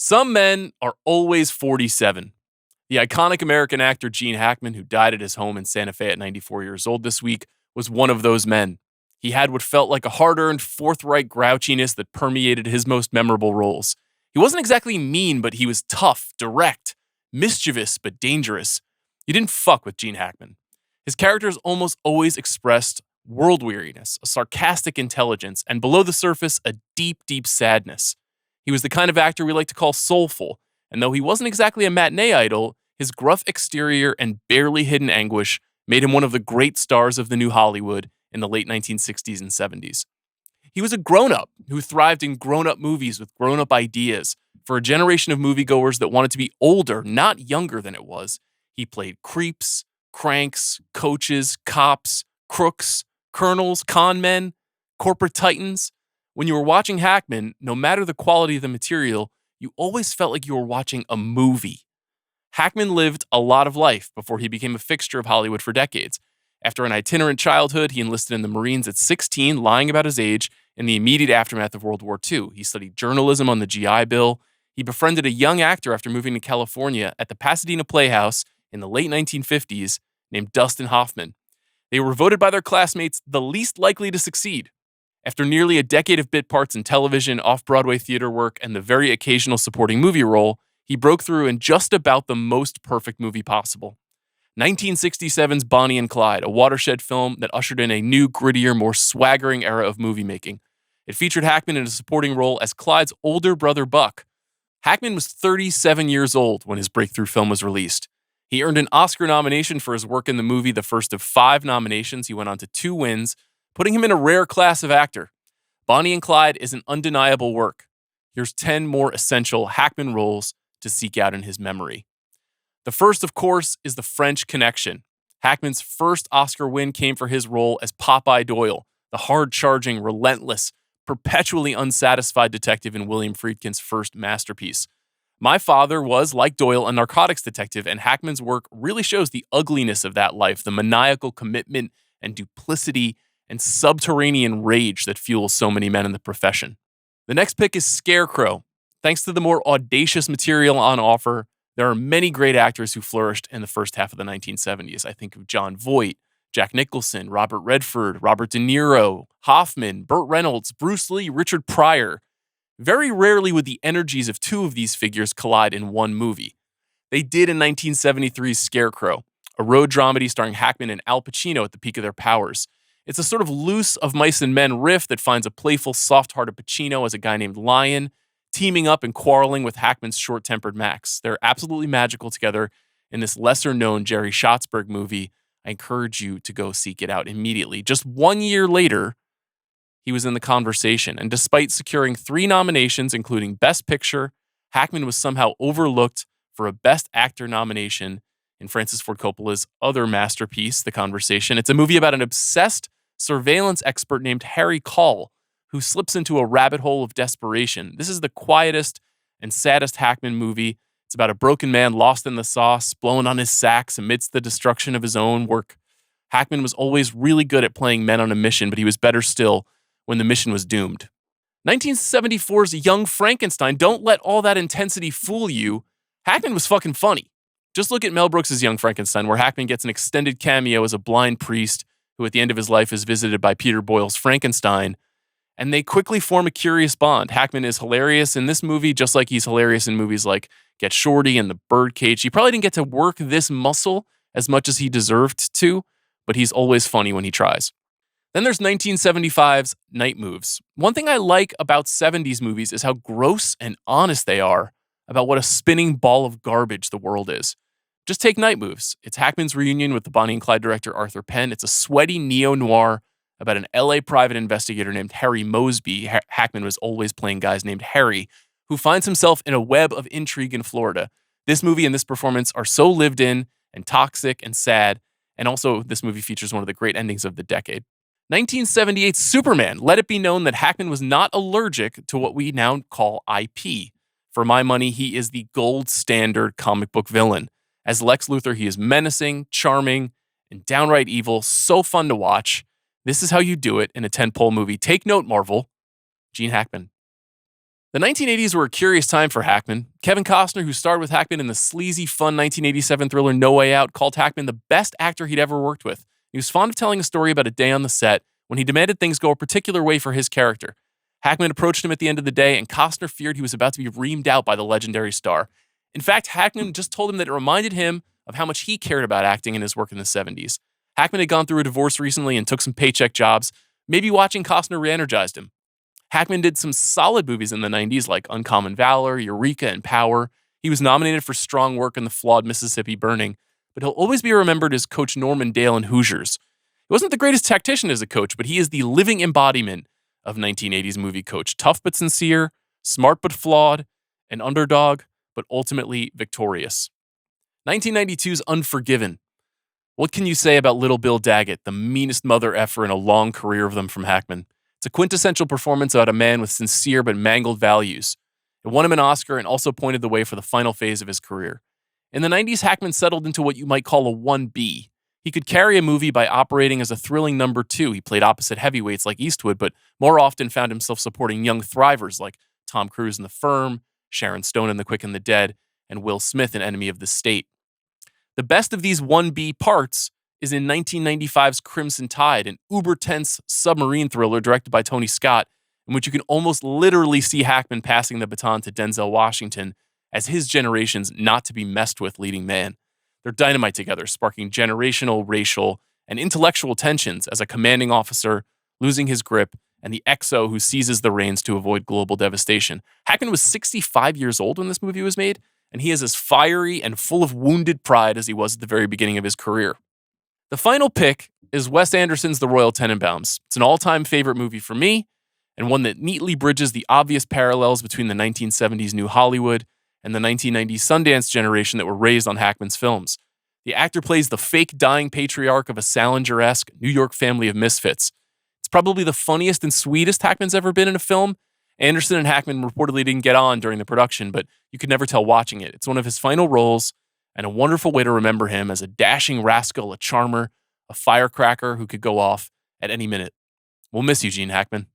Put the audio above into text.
Some men are always 47. The iconic American actor Gene Hackman, who died at his home in Santa Fe at 94 years old this week, was one of those men. He had what felt like a hard-earned, forthright grouchiness that permeated his most memorable roles. He wasn't exactly mean, but he was tough, direct, mischievous, but dangerous. You didn't fuck with Gene Hackman. His characters almost always expressed world weariness, a sarcastic intelligence, and below the surface, a deep, deep sadness. He was the kind of actor we like to call soulful, and though he wasn't exactly a matinee idol, his gruff exterior and barely hidden anguish made him one of the great stars of the new Hollywood in the late 1960s and 70s. He was a grown-up who thrived in grown-up movies with grown-up ideas. For a generation of moviegoers that wanted to be older, not younger than it was, he played creeps, cranks, coaches, cops, crooks, colonels, con men, corporate titans. When you were watching Hackman, no matter the quality of the material, you always felt like you were watching a movie. Hackman lived a lot of life before he became a fixture of Hollywood for decades. After an itinerant childhood, he enlisted in the Marines at 16, lying about his age in the immediate aftermath of World War II. He studied journalism on the GI Bill. He befriended a young actor after moving to California at the Pasadena Playhouse in the late 1950s named Dustin Hoffman. They were voted by their classmates the least likely to succeed. After nearly a decade of bit parts in television, off-Broadway theater work, and the very occasional supporting movie role, he broke through in just about the most perfect movie possible. 1967's Bonnie and Clyde, a watershed film that ushered in a new, grittier, more swaggering era of movie making. It featured Hackman in a supporting role as Clyde's older brother Buck. Hackman was 37 years old when his breakthrough film was released. He earned an Oscar nomination for his work in the movie, the first of 5 nominations. He went on to 2 wins, putting him in a rare class of actor. Bonnie and Clyde is an undeniable work. Here's 10 more essential Hackman roles to seek out in his memory. The first, of course, is The French Connection. Hackman's first Oscar win came for his role as Popeye Doyle, the hard-charging, relentless, perpetually unsatisfied detective in William Friedkin's first masterpiece. My father was, like Doyle, a narcotics detective, and Hackman's work really shows the ugliness of that life, the maniacal commitment and duplicity and subterranean rage that fuels so many men in the profession. The next pick is Scarecrow. Thanks to the more audacious material on offer, there are many great actors who flourished in the first half of the 1970s. I think of Jon Voight, Jack Nicholson, Robert Redford, Robert De Niro, Hoffman, Burt Reynolds, Bruce Lee, Richard Pryor. Very rarely would the energies of 2 of these figures collide in one movie. They did in 1973's Scarecrow, a road dramedy starring Hackman and Al Pacino at the peak of their powers. It's a sort of loose Of Mice and Men riff that finds a playful, soft-hearted Pacino as a guy named Lion, teaming up and quarreling with Hackman's short-tempered Max. They're absolutely magical together in this lesser-known Jerry Schatzberg movie. I encourage you to go seek it out immediately. Just 1 year later, he was in The Conversation, and despite securing 3 nominations, including Best Picture, Hackman was somehow overlooked for a Best Actor nomination in Francis Ford Coppola's other masterpiece, The Conversation. It's a movie about an obsessed surveillance expert named Harry Call, who slips into a rabbit hole of desperation. This is the quietest and saddest Hackman movie. It's about a broken man lost in the sauce, blowing on his sax amidst the destruction of his own work. Hackman was always really good at playing men on a mission, but he was better still when the mission was doomed. 1974's Young Frankenstein, don't let all that intensity fool you. Hackman was fucking funny. Just look at Mel Brooks' Young Frankenstein, where Hackman gets an extended cameo as a blind priest who at the end of his life is visited by Peter Boyle's Frankenstein, and they quickly form a curious bond. Hackman is hilarious in this movie, just like he's hilarious in movies like Get Shorty and The Birdcage. He probably didn't get to work this muscle as much as he deserved to, but he's always funny when he tries. Then there's 1975's Night Moves. One thing I like about 70s movies is how gross and honest they are about what a spinning ball of garbage the world is. Just take Night Moves. It's Hackman's reunion with the Bonnie and Clyde director Arthur Penn. It's a sweaty neo-noir about an LA private investigator named Harry Mosby. Hackman was always playing guys named Harry, who finds himself in a web of intrigue in Florida. This movie and this performance are so lived in and toxic and sad, and also this movie features one of the great endings of the decade. 1978's Superman. Let it be known that Hackman was not allergic to what we now call IP. For my money, he is the gold standard comic book villain. As Lex Luthor, he is menacing, charming, and downright evil, so fun to watch. This is how you do it in a tentpole movie. Take note, Marvel. Gene Hackman. The 1980s were a curious time for Hackman. Kevin Costner, who starred with Hackman in the sleazy, fun 1987 thriller No Way Out, called Hackman the best actor he'd ever worked with. He was fond of telling a story about a day on the set when he demanded things go a particular way for his character. Hackman approached him at the end of the day, and Costner feared he was about to be reamed out by the legendary star. In fact, Hackman just told him that it reminded him of how much he cared about acting in his work in the 70s. Hackman had gone through a divorce recently and took some paycheck jobs. Maybe watching Costner re-energized him. Hackman did some solid movies in the 90s like Uncommon Valor, Eureka, and Power. He was nominated for strong work in the flawed Mississippi Burning, but he'll always be remembered as Coach Norman Dale in Hoosiers. He wasn't the greatest tactician as a coach, but he is the living embodiment of 1980s movie coach. Tough but sincere, smart but flawed, an underdog, but ultimately victorious. 1992's Unforgiven. What can you say about Little Bill Daggett, the meanest mother effer in a long career of them from Hackman? It's a quintessential performance about a man with sincere but mangled values. It won him an Oscar and also pointed the way for the final phase of his career. In the 90s, Hackman settled into what you might call a 1B. He could carry a movie by operating as a thrilling number 2. He played opposite heavyweights like Eastwood, but more often found himself supporting young thrivers like Tom Cruise in The Firm, Sharon Stone in The Quick and the Dead, and Will Smith in Enemy of the State. The best of these 1B parts is in 1995's Crimson Tide, an uber-tense submarine thriller directed by Tony Scott, in which you can almost literally see Hackman passing the baton to Denzel Washington as his generation's not-to-be-messed-with leading man. They're dynamite together, sparking generational, racial, and intellectual tensions as a commanding officer losing his grip and the XO who seizes the reins to avoid global devastation. Hackman was 65 years old when this movie was made, and he is as fiery and full of wounded pride as he was at the very beginning of his career. The final pick is Wes Anderson's The Royal Tenenbaums. It's an all-time favorite movie for me, and one that neatly bridges the obvious parallels between the 1970s New Hollywood and the 1990s Sundance generation that were raised on Hackman's films. The actor plays the fake dying patriarch of a Salinger-esque New York family of misfits. It's probably the funniest and sweetest Hackman's ever been in a film. Anderson and Hackman reportedly didn't get on during the production, but you could never tell watching it. It's one of his final roles, and a wonderful way to remember him as a dashing rascal, a charmer, a firecracker who could go off at any minute. We'll miss you, Gene Hackman.